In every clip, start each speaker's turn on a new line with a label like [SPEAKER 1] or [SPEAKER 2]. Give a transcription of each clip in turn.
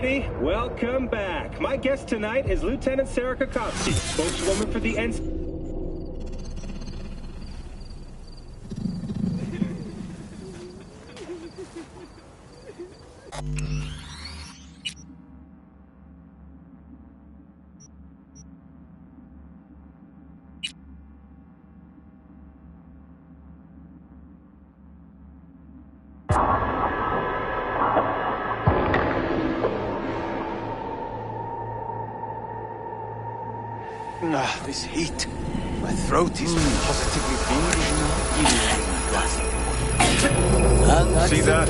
[SPEAKER 1] Welcome back. My guest tonight is Lieutenant Sarah Kokovsky, spokeswoman for the NC.
[SPEAKER 2] This heat. My throat is positively bleeding.
[SPEAKER 3] See that?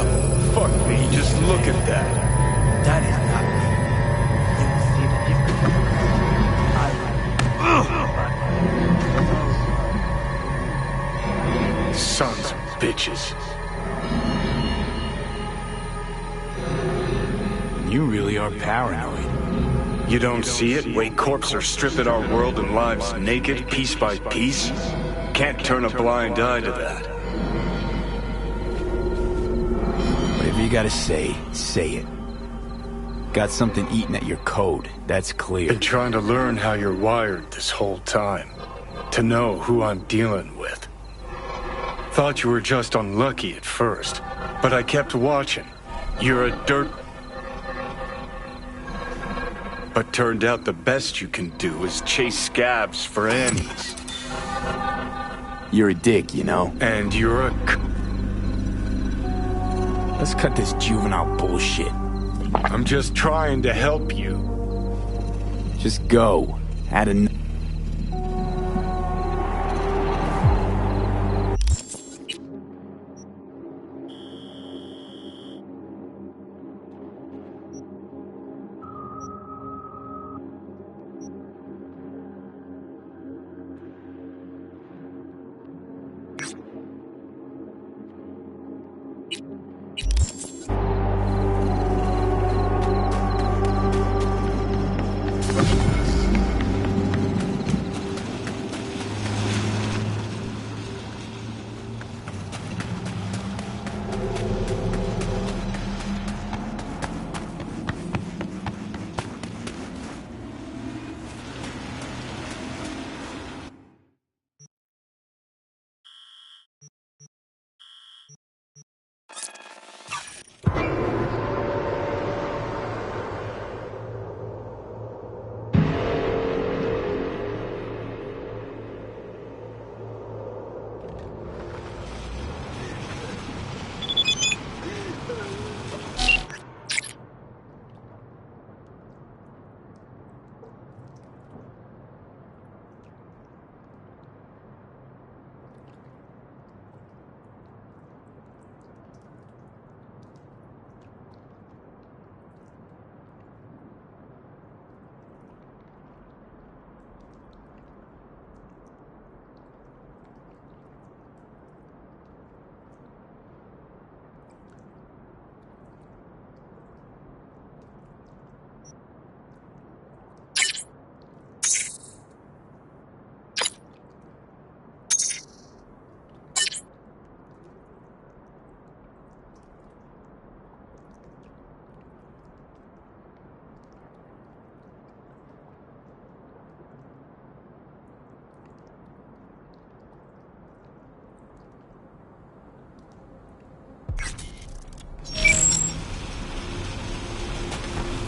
[SPEAKER 3] Fuck me, just look at that.
[SPEAKER 2] That is not me.
[SPEAKER 3] Sons of bitches.
[SPEAKER 2] You really are paranoid.
[SPEAKER 3] You don't see it? Way corps are stripping our world and lives naked, piece by piece? Can't turn a blind eye to that.
[SPEAKER 2] Whatever you gotta say it. Got something eating at your code, that's clear.
[SPEAKER 3] Been trying to learn how you're wired this whole time. To know who I'm dealing with. Thought you were just unlucky at first, but I kept watching. You're a dirt... But turned out the best you can do is chase scabs for Annies.
[SPEAKER 2] You're a dick, you know?
[SPEAKER 3] And you're a...
[SPEAKER 2] Let's cut this juvenile bullshit.
[SPEAKER 3] I'm just trying to help you.
[SPEAKER 2] Just go. Had enough.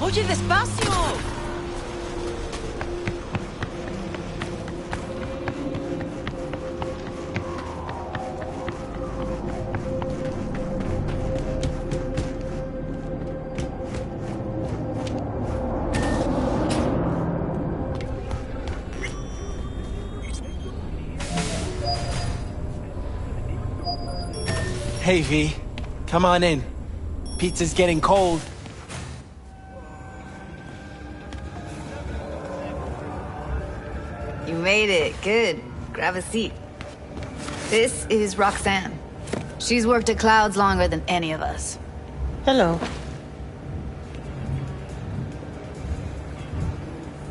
[SPEAKER 4] Oye, despacio.
[SPEAKER 5] Hey, V. Come on in. Pizza's getting cold.
[SPEAKER 4] You made it. Good. Grab a seat. This is Roxanne. She's worked at Clouds longer than any of us.
[SPEAKER 6] Hello.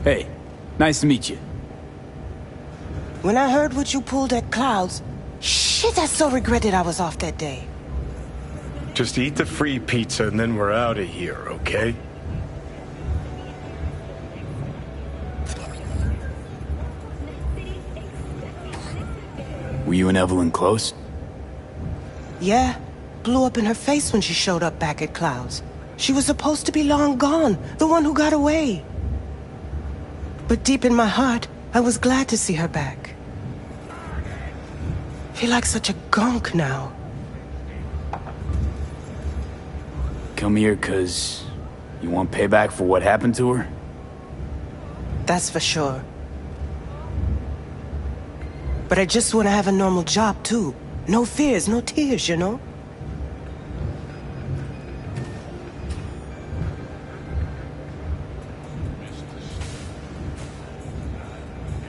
[SPEAKER 2] Hey, nice to meet you.
[SPEAKER 6] When I heard what you pulled at Clouds, shit, I so regretted I was off that day.
[SPEAKER 3] Just eat the free pizza and then we're out of here, okay?
[SPEAKER 2] Were you and Evelyn close?
[SPEAKER 6] Yeah, blew up in her face when she showed up back at Clouds. She was supposed to be long gone, the one who got away. But deep in my heart, I was glad to see her back. Feel like such a gunk now.
[SPEAKER 2] Come here 'cause you want payback for what happened to her?
[SPEAKER 6] That's for sure. But I just want to have a normal job, too. No fears, no tears, you know?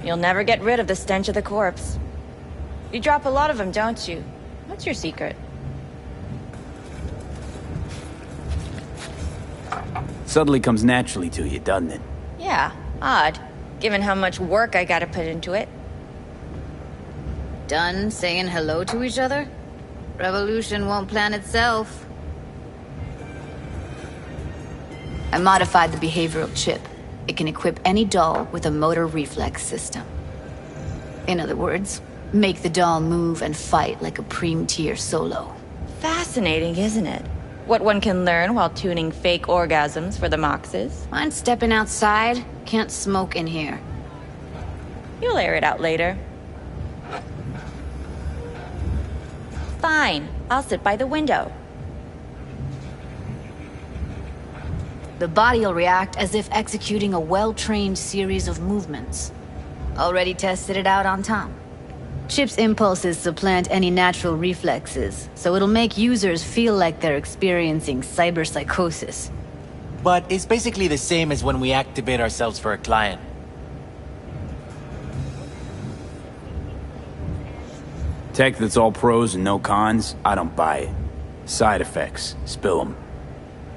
[SPEAKER 7] You'll never get rid of the stench of the corpse. You drop a lot of them, don't you? What's your secret?
[SPEAKER 2] Suddenly comes naturally to you, doesn't it?
[SPEAKER 7] Yeah, odd, given how much work I gotta put into it.
[SPEAKER 4] Done saying hello to each other? Revolution won't plan itself. I modified the behavioral chip. It can equip any doll with a motor reflex system. In other words, make the doll move and fight like a Prime-tier solo.
[SPEAKER 7] Fascinating, isn't it? What one can learn while tuning fake orgasms for the Moxes.
[SPEAKER 4] Mind stepping outside? Can't smoke in here.
[SPEAKER 7] You'll air it out later. Fine, I'll sit by the window.
[SPEAKER 4] The body will react as if executing a well-trained series of movements. Already tested it out on Tom. Chip's impulses supplant any natural reflexes, so it'll make users feel like they're experiencing cyberpsychosis.
[SPEAKER 5] But it's basically the same as when we activate ourselves for a client.
[SPEAKER 2] Tech that's all pros and no cons, I don't buy it. Side effects, spill them.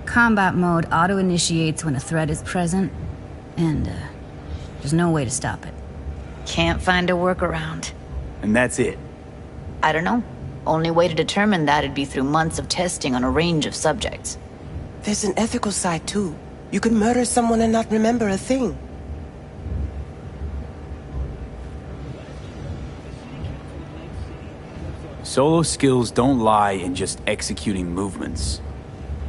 [SPEAKER 4] Combat mode auto-initiates when a threat is present, and there's no way to stop it. Can't find a workaround.
[SPEAKER 2] And that's it.
[SPEAKER 4] I don't know. Only way to determine that'd be through months of testing on a range of subjects.
[SPEAKER 6] There's an ethical side, too. You could murder someone and not remember a thing.
[SPEAKER 2] Solo skills don't lie in just executing movements.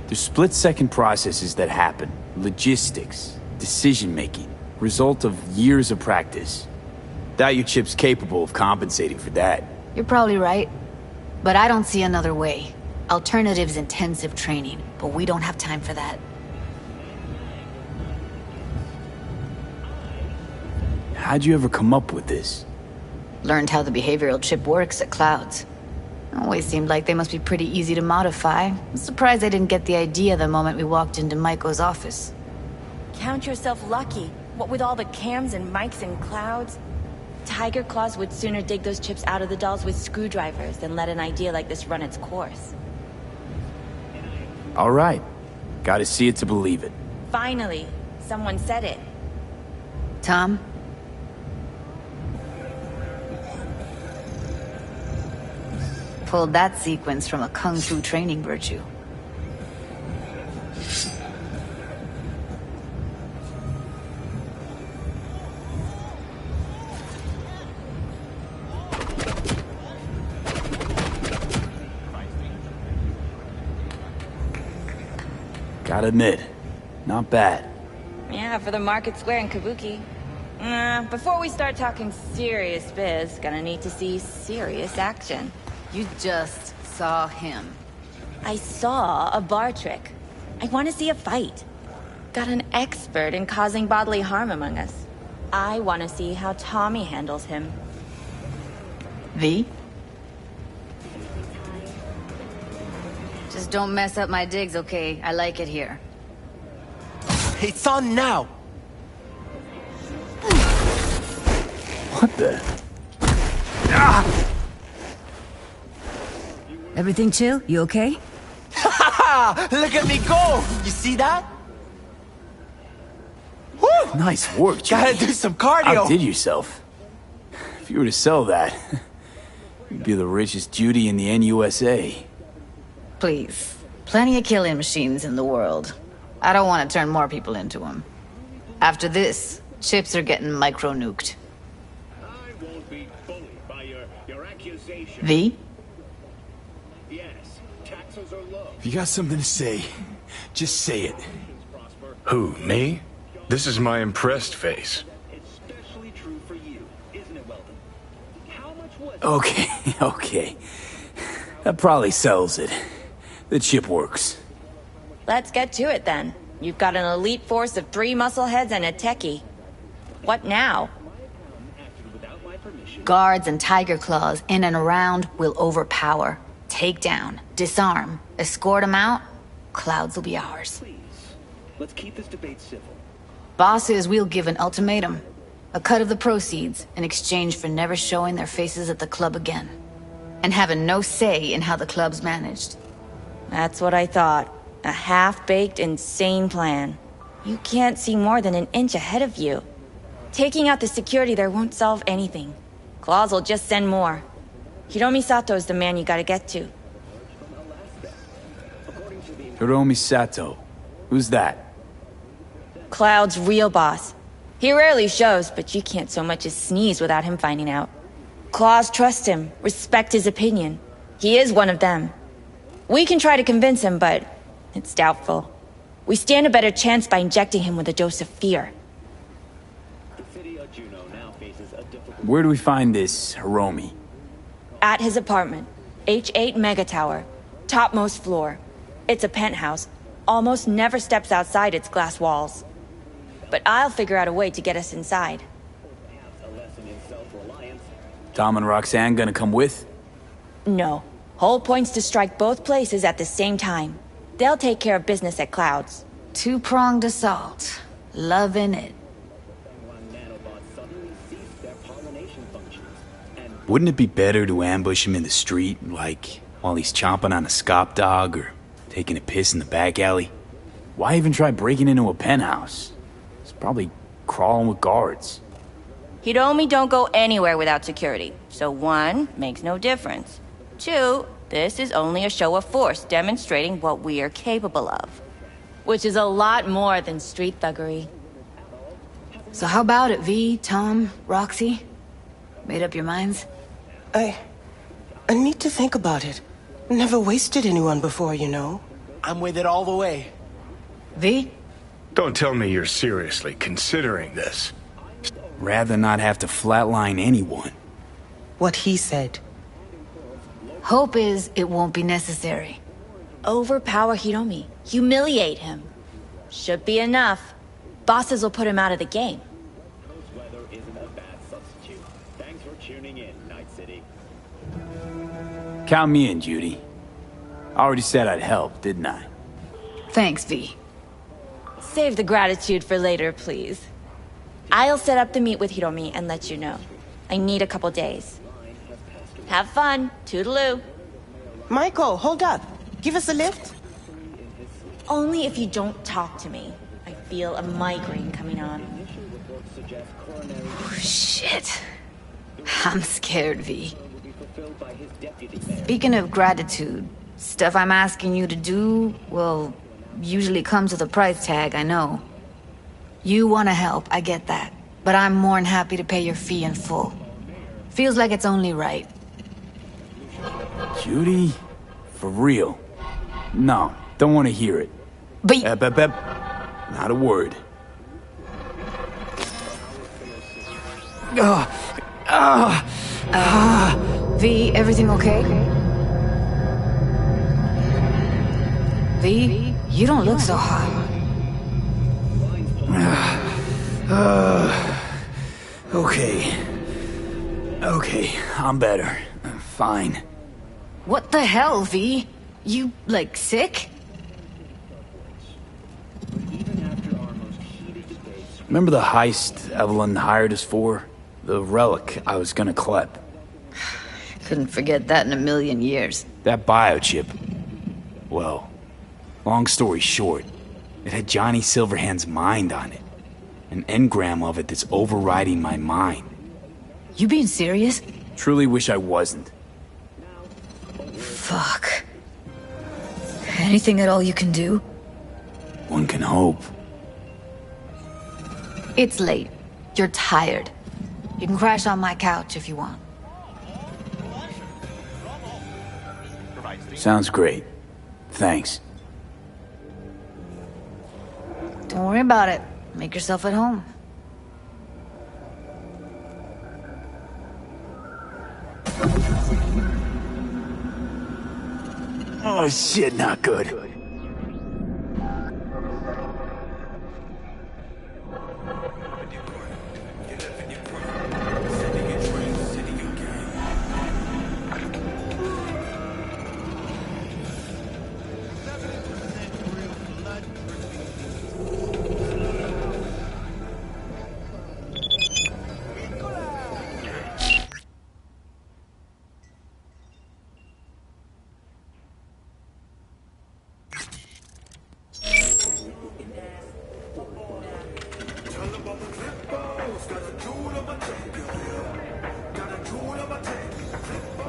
[SPEAKER 2] There's split-second processes that happen. Logistics, decision-making, result of years of practice. Doubt your chip's capable of compensating for that.
[SPEAKER 4] You're probably right. But I don't see another way. Alternative's intensive training, but we don't have time for that.
[SPEAKER 2] How'd you ever come up with this?
[SPEAKER 4] Learned how the behavioral chip works at Clouds. Always seemed like they must be pretty easy to modify. I'm surprised I didn't get the idea the moment we walked into Maiko's office.
[SPEAKER 7] Count yourself lucky. What with all the cams and mics and Clouds? Tiger Claws would sooner dig those chips out of the dolls with screwdrivers than let an idea like this run its course.
[SPEAKER 2] All right. Gotta see it to believe it.
[SPEAKER 7] Finally, someone said it.
[SPEAKER 4] Tom? Pulled that sequence from a kung fu training virtue.
[SPEAKER 2] Gotta admit, not bad.
[SPEAKER 7] Yeah, for the market square in Kabuki. Before we start talking serious biz, gonna need to see serious action.
[SPEAKER 4] You just saw him.
[SPEAKER 7] I saw a bar trick. I want to see a fight. Got an expert in causing bodily harm among us. I want to see how Tommy handles him.
[SPEAKER 4] V? Just don't mess up my digs, okay? I like it here.
[SPEAKER 5] It's on now!
[SPEAKER 2] What the?
[SPEAKER 4] Everything chill? You okay?
[SPEAKER 5] Look at me go! You see that? Woo!
[SPEAKER 2] Nice work, Jimmy.
[SPEAKER 5] Gotta do some cardio!
[SPEAKER 2] Outdid yourself. If you were to sell that, you'd be the richest Judy in the NUSA.
[SPEAKER 4] Please. Plenty of killing machines in the world. I don't want to turn more people into them. After this, chips are getting micro-nuked.
[SPEAKER 1] I won't be bullied by your accusations.
[SPEAKER 4] V?
[SPEAKER 1] Yes, taxes are low.
[SPEAKER 2] If you got something to say, just say it.
[SPEAKER 3] Who, me? This is my impressed face.
[SPEAKER 1] Especially true for you, isn't it, Weldon? How much was
[SPEAKER 2] Okay, okay. That probably settles it. The chip works.
[SPEAKER 7] Let's get to it then. You've got an elite force of 3 muscleheads and a techie. What now?
[SPEAKER 4] Guards and tiger claws in and around will overpower, take down, disarm, escort them out. Clouds will be ours.
[SPEAKER 1] Please, let's keep this debate civil.
[SPEAKER 4] Bosses will give an ultimatum. A cut of the proceeds in exchange for never showing their faces at the club again. And having no say in how the club's managed.
[SPEAKER 7] That's what I thought. A half-baked, insane plan. You can't see more than an inch ahead of you. Taking out the security there won't solve anything. Claws will just send more. Hiromi Sato's the man you gotta get to.
[SPEAKER 2] Hiromi Sato. Who's that?
[SPEAKER 7] Cloud's real boss. He rarely shows, but you can't so much as sneeze without him finding out. Claws trust him, respect his opinion. He is one of them. We can try to convince him, but it's doubtful. We stand a better chance by injecting him with a dose of fear.
[SPEAKER 2] Where do we find this Hiromi?
[SPEAKER 7] At his apartment. H8 Mega Tower. Topmost floor. It's a penthouse. Almost never steps outside its glass walls. But I'll figure out a way to get us inside.
[SPEAKER 2] Tom and Roxanne gonna come with?
[SPEAKER 7] No. Whole point's to strike both places at the same time. They'll take care of business at Clouds.
[SPEAKER 4] Two-pronged assault. Loving it.
[SPEAKER 2] Wouldn't it be better to ambush him in the street, like while he's chomping on a scop dog or taking a piss in the back alley? Why even try breaking into a penthouse? It's probably crawling with guards.
[SPEAKER 7] Hiromi don't go anywhere without security, so 1, makes no difference. 2, this is only a show of force demonstrating what we are capable of. Which is a lot more than street thuggery.
[SPEAKER 4] So how about it, V, Tom, Roxy? Made up your minds?
[SPEAKER 6] I need to think about it. Never wasted anyone before, you know.
[SPEAKER 5] I'm with it all the way.
[SPEAKER 4] V?
[SPEAKER 3] Don't tell me you're seriously considering this.
[SPEAKER 2] Rather not have to flatline anyone.
[SPEAKER 6] What he said.
[SPEAKER 4] Hope is it won't be necessary.
[SPEAKER 7] Overpower Hiromi. Humiliate him. Should be enough. Bosses will put him out of the game.
[SPEAKER 1] Weather isn't a bad substitute. Thanks for tuning in, Night City.
[SPEAKER 2] Count me in, Judy. I already said I'd help, didn't I?
[SPEAKER 4] Thanks, V.
[SPEAKER 7] Save the gratitude for later, please. I'll set up the meet with Hiromi and let you know. I need a couple days. Have fun. Toodaloo.
[SPEAKER 6] Michael, hold up. Give us a lift.
[SPEAKER 7] Only if you don't talk to me. I feel a migraine coming on.
[SPEAKER 4] Shit. I'm scared, V. Speaking of gratitude, stuff I'm asking you to do, well, usually comes with a price tag, I know. You want to help, I get that. But I'm more than happy to pay your fee in full. Feels like it's only right.
[SPEAKER 2] Judy? For real? No, don't want to hear it.
[SPEAKER 4] But
[SPEAKER 2] Not a word.
[SPEAKER 4] V, everything okay? V, you don't look so hot.
[SPEAKER 2] Okay, I'm better. Fine.
[SPEAKER 4] What the hell, V? You, like, sick?
[SPEAKER 2] Remember the heist Evelyn hired us for? The relic I was gonna collect.
[SPEAKER 4] Couldn't forget that in a million years.
[SPEAKER 2] That biochip. Well, long story short, it had Johnny Silverhand's mind on it. An engram of it that's overriding my mind.
[SPEAKER 4] You being serious?
[SPEAKER 2] Truly wish I wasn't.
[SPEAKER 4] Fuck. Anything at all you can do?
[SPEAKER 2] One can hope.
[SPEAKER 4] It's late. You're tired. You can crash on my couch if you want.
[SPEAKER 2] Sounds great. Thanks.
[SPEAKER 4] Don't worry about it. Make yourself at home.
[SPEAKER 2] Oh shit, not good.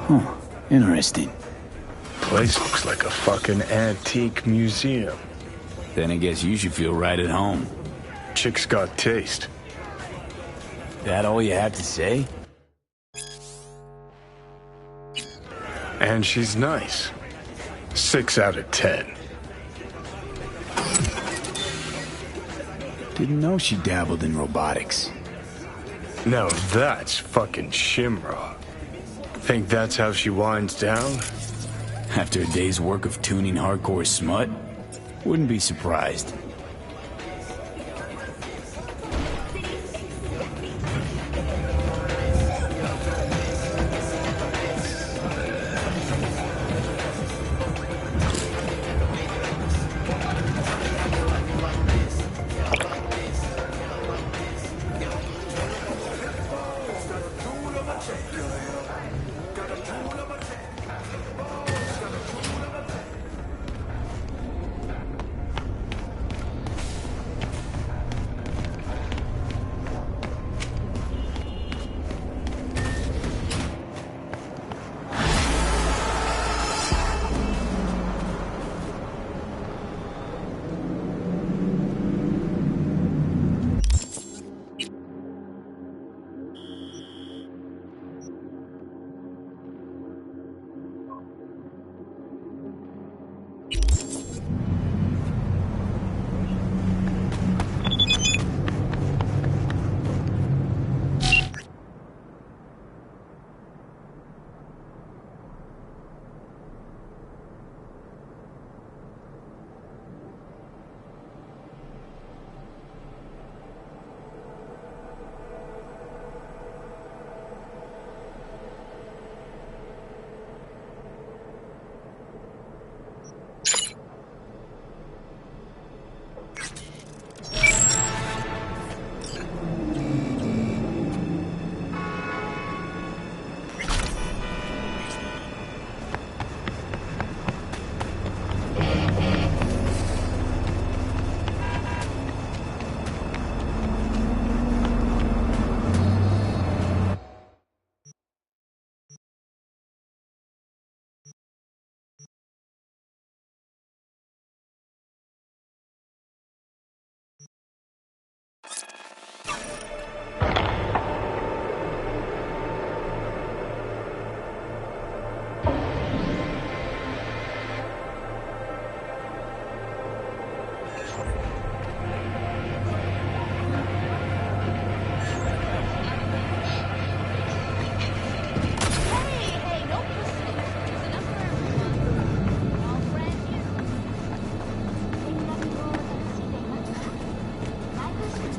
[SPEAKER 2] Huh, interesting.
[SPEAKER 3] Place looks like a fucking antique museum.
[SPEAKER 2] Then I guess you should feel right at home.
[SPEAKER 3] Chick's got taste.
[SPEAKER 2] That all you have to say?
[SPEAKER 3] And she's nice. 6 out of 10.
[SPEAKER 2] Didn't know she dabbled in robotics.
[SPEAKER 3] Now that's fucking Shimra. Think that's how she winds down?
[SPEAKER 2] After a day's work of tuning hardcore smut? Wouldn't be surprised.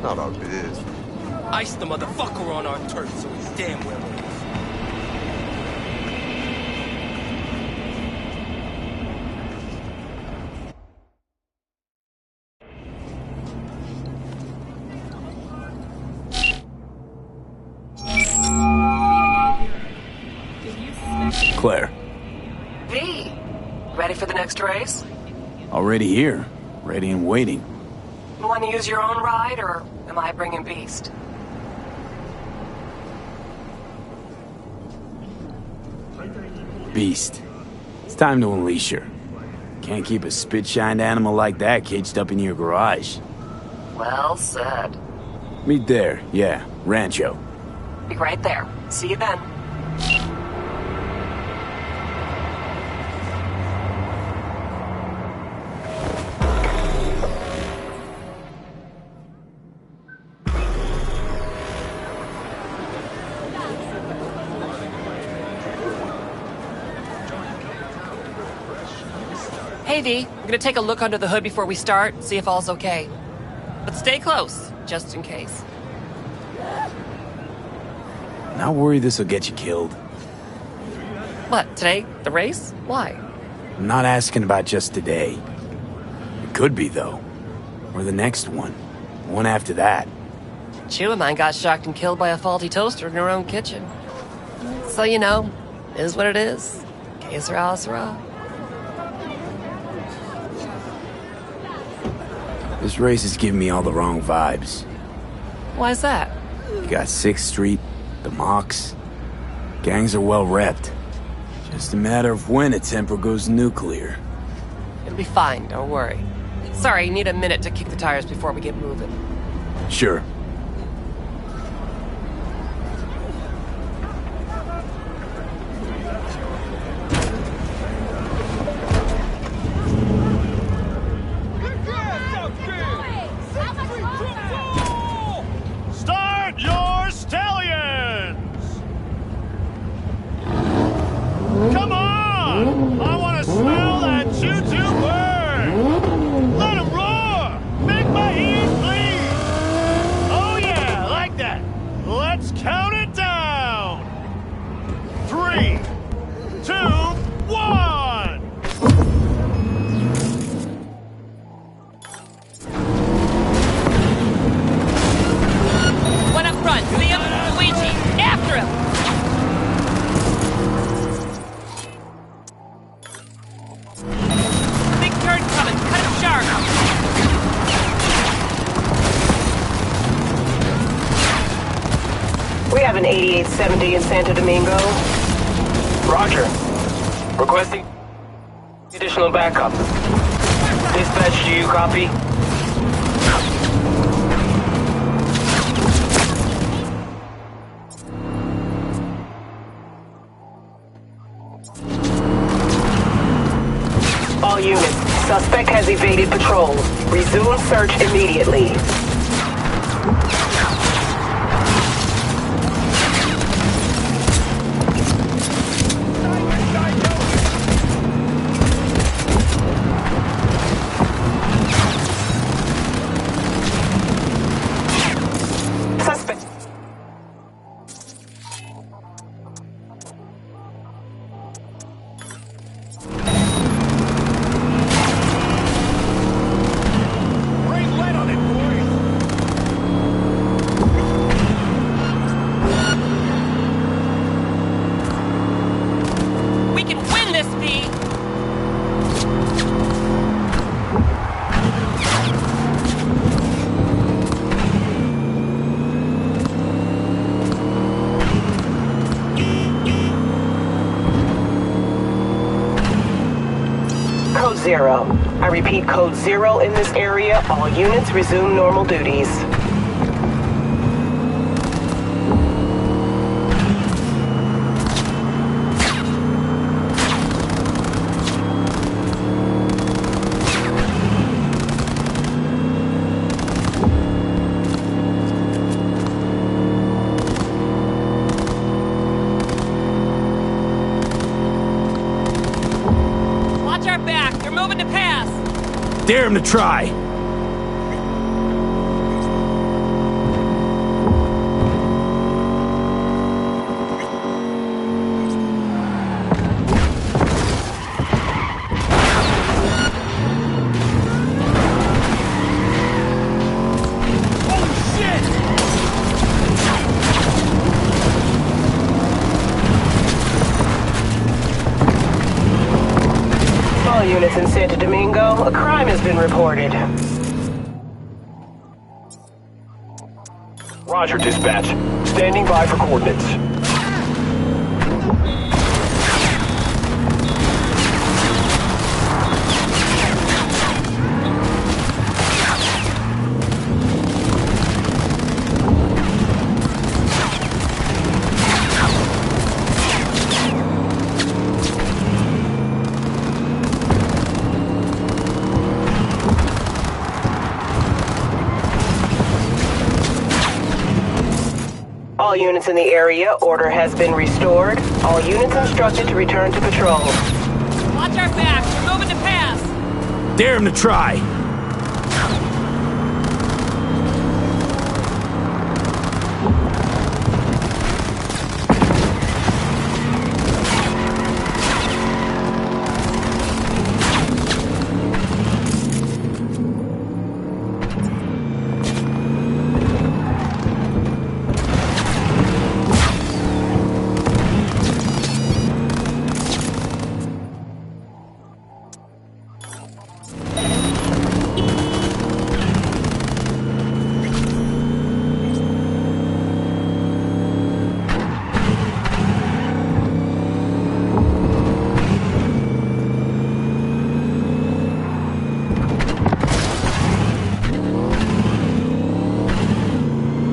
[SPEAKER 8] Not our biz.
[SPEAKER 5] Ice the motherfucker on our turf so he's damn well is.
[SPEAKER 2] Claire.
[SPEAKER 9] V, ready for the next race?
[SPEAKER 2] Already here. Ready and waiting.
[SPEAKER 9] Want to use your own ride, or am I bringing Beast?
[SPEAKER 2] Beast. It's time to unleash her. Can't keep a spit-shined animal like that caged up in your garage.
[SPEAKER 9] Well said.
[SPEAKER 2] Meet there, yeah, Rancho.
[SPEAKER 9] Be right there. See you then. Hey, V. I'm gonna take a look under the hood before we start, see if all's okay. But stay close, just in case.
[SPEAKER 2] Not worried this'll get you killed.
[SPEAKER 9] What, today? The race? Why?
[SPEAKER 2] I'm not asking about just today. It could be, though. Or the next one. The one after that.
[SPEAKER 9] Chew of mine got shocked and killed by a faulty toaster in her own kitchen. So, you know, is what it is. Que sera, sera.
[SPEAKER 2] This race is giving me all the wrong vibes.
[SPEAKER 9] Why's that?
[SPEAKER 2] You got 6th Street, the Mox. Gangs are well repped. Just a matter of when a temper goes nuclear.
[SPEAKER 9] It'll be fine, don't worry. Sorry, you need a minute to kick the tires before we get moving.
[SPEAKER 2] Sure.
[SPEAKER 8] Start your stallions! Come on! I want to smell that choo-choo burn! Let 'em roar! Make my ears bleed! Oh yeah, like that! Let's count it down! 3, 2, 1!
[SPEAKER 9] One up front, see him? Luigi, after him! Big turn coming, cut him sharp! We have an 8870 in Santo Domingo.
[SPEAKER 1] Roger. Requesting additional backup. Dispatch, do you copy?
[SPEAKER 9] All units, suspect has evaded patrol. Resume search immediately. Suspect.
[SPEAKER 8] Bring lead on it, boys!
[SPEAKER 9] We can win this, V! Code 0. I repeat, Code 0 in this area. All units resume normal duties. Watch our back. They're moving to pass.
[SPEAKER 2] Dare him to try!
[SPEAKER 9] All units in Santo Domingo, a crime has been reported.
[SPEAKER 1] Roger, dispatch. Standing by for coordinates.
[SPEAKER 9] All units in the area, order has been restored. All units instructed to return to patrol. Watch our back, we're moving to pass.
[SPEAKER 2] Dare him to try.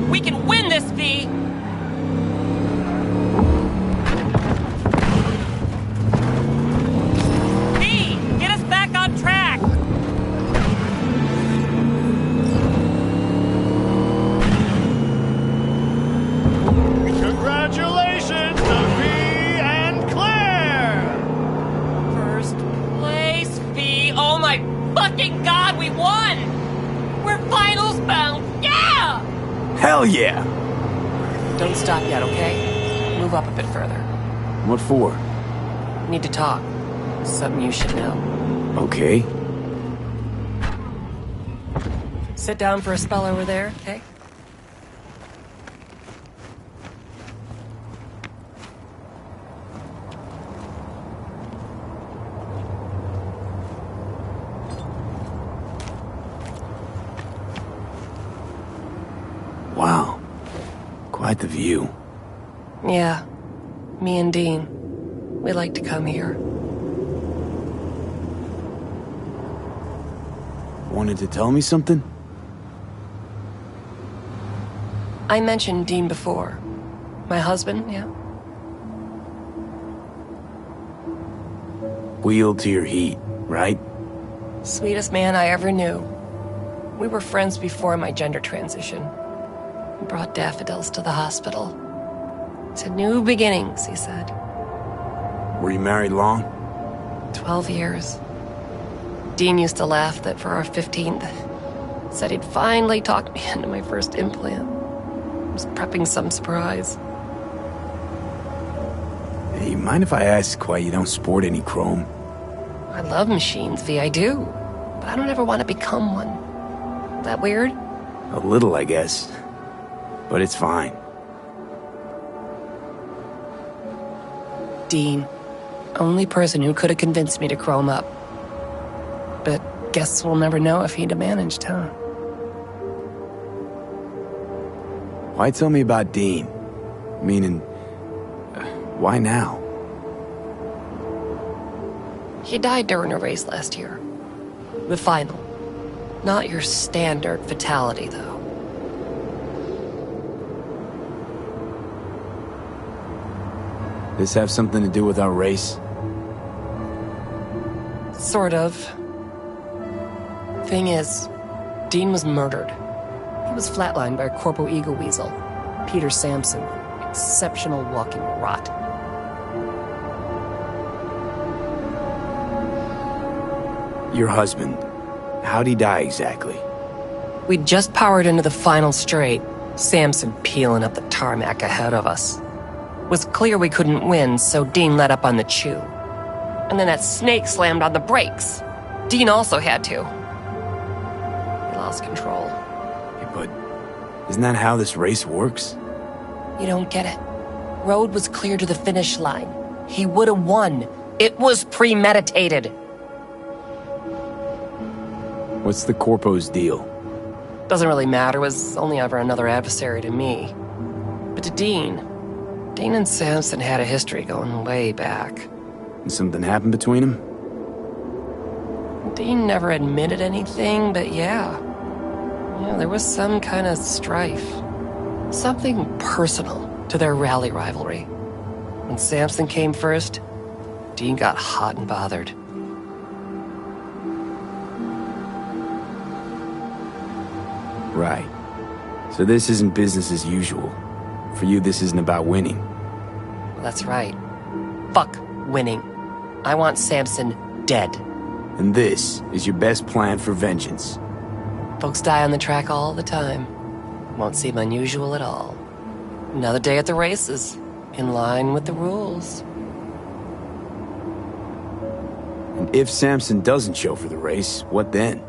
[SPEAKER 9] We can win this, V! V! Get us back on track!
[SPEAKER 8] Congratulations to V and Claire!
[SPEAKER 9] First place, V! Oh my fucking god, we won! We're finals bound! Yeah!
[SPEAKER 2] Hell yeah!
[SPEAKER 9] Don't stop yet, okay? Move up a bit further.
[SPEAKER 2] What for?
[SPEAKER 9] Need to talk. Something you should know.
[SPEAKER 2] Okay.
[SPEAKER 9] Sit down for a spell over there, okay?
[SPEAKER 2] Wow. Quite the view.
[SPEAKER 9] Yeah. Me and Dean. We like to come here.
[SPEAKER 2] Wanted to tell me something?
[SPEAKER 9] I mentioned Dean before. My husband, yeah?
[SPEAKER 2] Wheeled to your heat, right?
[SPEAKER 9] Sweetest man I ever knew. We were friends before my gender transition. He brought daffodils to the hospital. To new beginnings, he said.
[SPEAKER 2] Were you married long?
[SPEAKER 9] 12 years. Dean used to laugh that for our 15th, said he'd finally talked me into my first implant. Was prepping some surprise.
[SPEAKER 2] Hey, mind if I ask why you don't sport any chrome?
[SPEAKER 9] I love machines, V, I do. But I don't ever want to become one. That weird?
[SPEAKER 2] A little, I guess. But it's fine.
[SPEAKER 9] Dean. Only person who could have convinced me to chrome up. But guess we'll never know if he'd have managed, huh?
[SPEAKER 2] Why tell me about Dean? Meaning, why now?
[SPEAKER 9] He died during a race last year. The final. Not your standard fatality, though.
[SPEAKER 2] This have something to do with our race?
[SPEAKER 9] Sort of. Thing is, Dean was murdered. He was flatlined by a Corpo Ego Weasel, Peter Sampson. Exceptional walking rot.
[SPEAKER 2] Your husband, how'd he die exactly?
[SPEAKER 9] We'd just powered into the final straight, Sampson peeling up the tarmac ahead of us. It was clear we couldn't win, so Dean let up on the chew. And then that snake slammed on the brakes. Dean also had to. He lost control.
[SPEAKER 2] Hey, but isn't that how this race works?
[SPEAKER 9] You don't get it. Road was clear to the finish line. He would have won. It was premeditated.
[SPEAKER 2] What's the Corpo's deal?
[SPEAKER 9] Doesn't really matter, was only ever another adversary to me. But to Dean and Sampson had a history going way back.
[SPEAKER 2] And something happened between them?
[SPEAKER 9] Dean never admitted anything, but yeah, there was some kind of strife. Something personal to their rally rivalry. When Sampson came first, Dean got hot and bothered.
[SPEAKER 2] Right. So this isn't business as usual. For you, this isn't about winning.
[SPEAKER 9] Well, that's right. Fuck winning. I want Sampson dead.
[SPEAKER 2] And this is your best plan for vengeance.
[SPEAKER 9] Folks die on the track all the time. Won't seem unusual at all. Another day at the races, in line with the rules.
[SPEAKER 2] And if Samson doesn't show for the race, what then?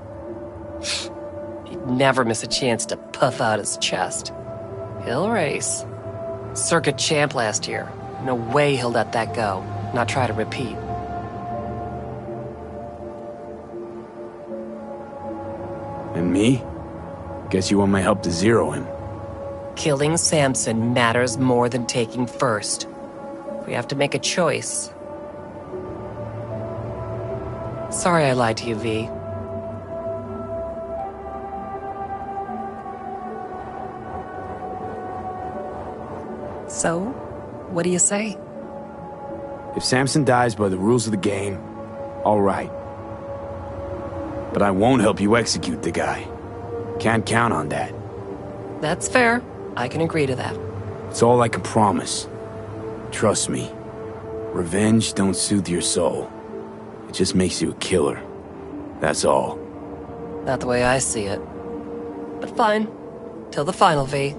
[SPEAKER 9] He'd never miss a chance to puff out his chest. He'll race. Circuit champ last year. No way he'll let that go. Not try to repeat.
[SPEAKER 2] And me? Guess you want my help to zero him.
[SPEAKER 9] Killing Samson matters more than taking first. We have to make a choice. Sorry I lied to you, V. So, what do you say?
[SPEAKER 2] If Samson dies by the rules of the game, all right. But I won't help you execute the guy. Can't count on that.
[SPEAKER 9] That's fair. I can agree to that.
[SPEAKER 2] It's all I can promise. Trust me. Revenge don't soothe your soul. It just makes you a killer. That's all.
[SPEAKER 9] Not the way I see it. But fine. Till the final, V.